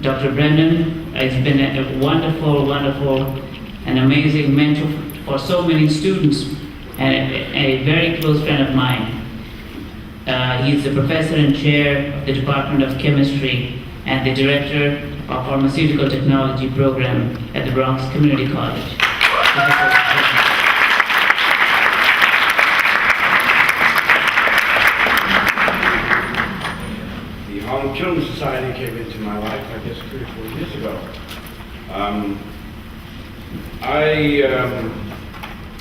Dr. Brennan has been a wonderful, wonderful, and amazing mentor for so many students, and a very close friend of mine. He's the professor and chair of the Department of Chemistry and the director of Pharmaceutical Technology program at the Bronx Community College. The Harlem Children's Society came into my life, I guess, 3 or 4 years ago.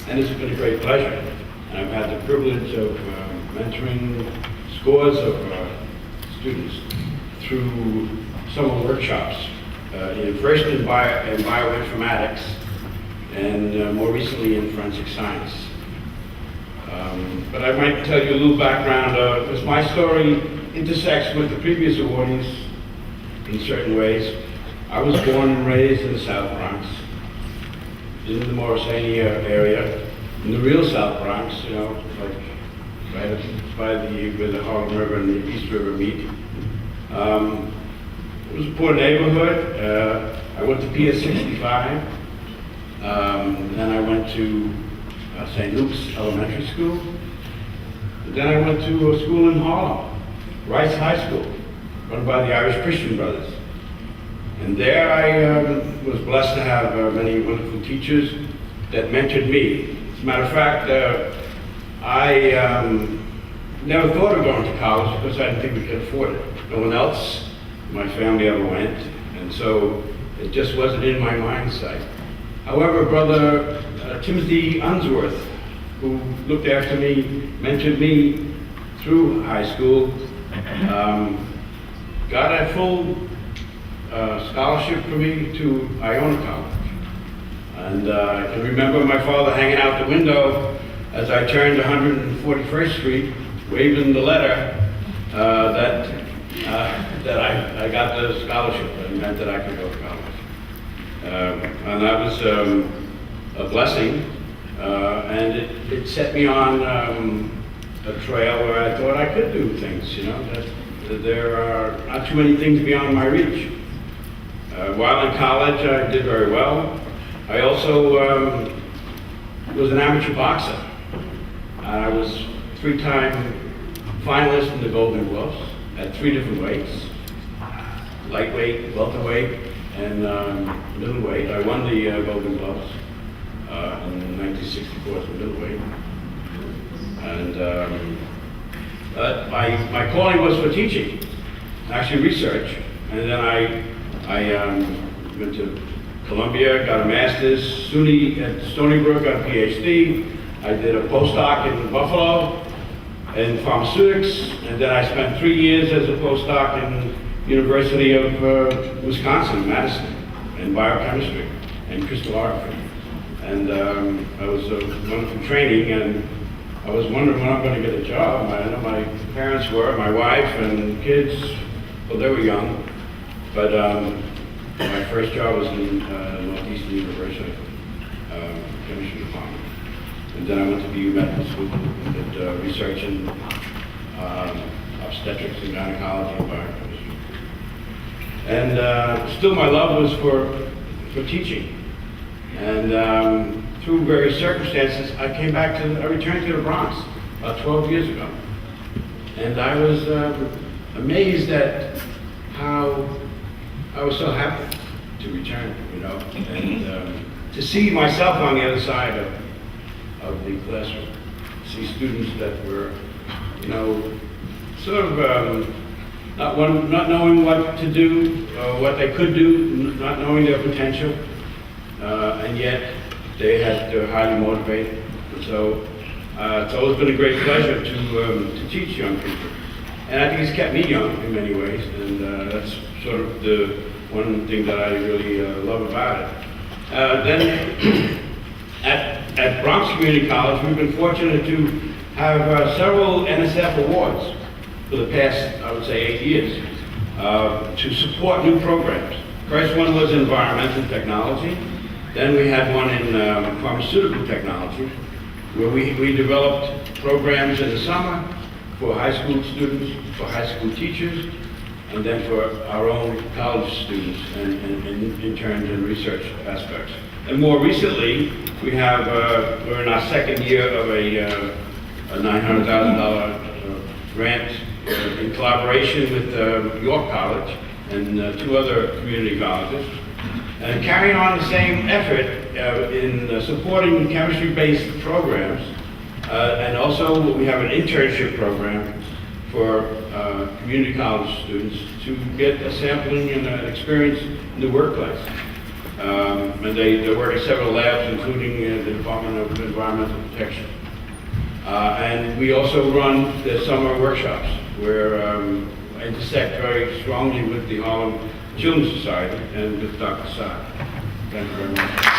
And it's been a great pleasure. And I've had the privilege of mentoring scores of students through summer workshops, first in bioinformatics, and more recently in forensic science. But I might tell you a little background, because my story intersects with the previous awardees in certain ways. I was born and raised in the South Bronx, in the Morrisania area, in the real South Bronx, you know, like right up by where the Harlem River and the East River meet. It was a poor neighborhood. I went to PS 65. Then I went to St. Luke's Elementary School. Then I went to a school in Harlem, Rice High School, run by the Irish Christian Brothers. And there I was blessed to have many wonderful teachers that mentored me. As a matter of fact, I never thought of going to college because I didn't think we could afford it. No one else in my family ever went, and so it just wasn't in my mindset. However, Brother Timothy Unsworth, who looked after me, mentored me through high school, got a full scholarship for me to Iona College. And I can remember my father hanging out the window as I turned 141st Street, waving the letter that I got the scholarship. It meant that I could go to college. And that was a blessing, and it set me on a trail where I thought I could do things, you know, that there are not too many things beyond my reach. While in college, I did very well. I also was an amateur boxer. I was 3-time finalist in the Golden Gloves at 3 different weights: lightweight, welterweight, and middleweight. I won the Golden Gloves in 1964 as a middleweight. And my calling was for teaching, actually research. And then I went to Columbia, got a master's, SUNY at Stony Brook, got a PhD. I did a postdoc in Buffalo in pharmaceutics, and then I spent 3 years as a postdoc in University of Wisconsin, Madison, in biochemistry and crystallography. And it was a wonderful training, and I was wondering when I'm going to get a job. I know my parents were, my wife and kids, well, they were young, but my first job was in Northeastern University, chemistry department. And then I went to BU Medical School, did research in obstetrics and gynecology and biochemistry. And still my love was for teaching. And through various circumstances, I returned to the Bronx about 12 years ago. And I was amazed at how I was so happy to return, you know, and to see myself on the other side of the classroom, see students that were, you know, sort of not knowing what to do, what they could do, not knowing their potential, and yet they're highly motivated. And so it's always been a great pleasure to teach young people. And I think it's kept me young in many ways, and that's sort of the one thing that I really love about it. Then at Bronx Community College, we've been fortunate to have several NSF awards for the past, I would say, 8 years to support new programs. First one was environmental technology. Then we had one in pharmaceutical technology, where we developed programs in the summer for high school students, for high school teachers, and then for our own college students and interns and research aspects. And more recently, we're in our second year of a $900,000 grant in collaboration with York College and 2 other community colleges, and carrying on the same effort in supporting chemistry-based programs. And also, we have an internship program for community college students to get a sampling and an experience in the workplace. And they work at several labs, including the Department of Environmental Protection. And we also run the summer workshops where intersect very strongly with the Harlem Children's Society and with Dr. Sa. Thank you very much.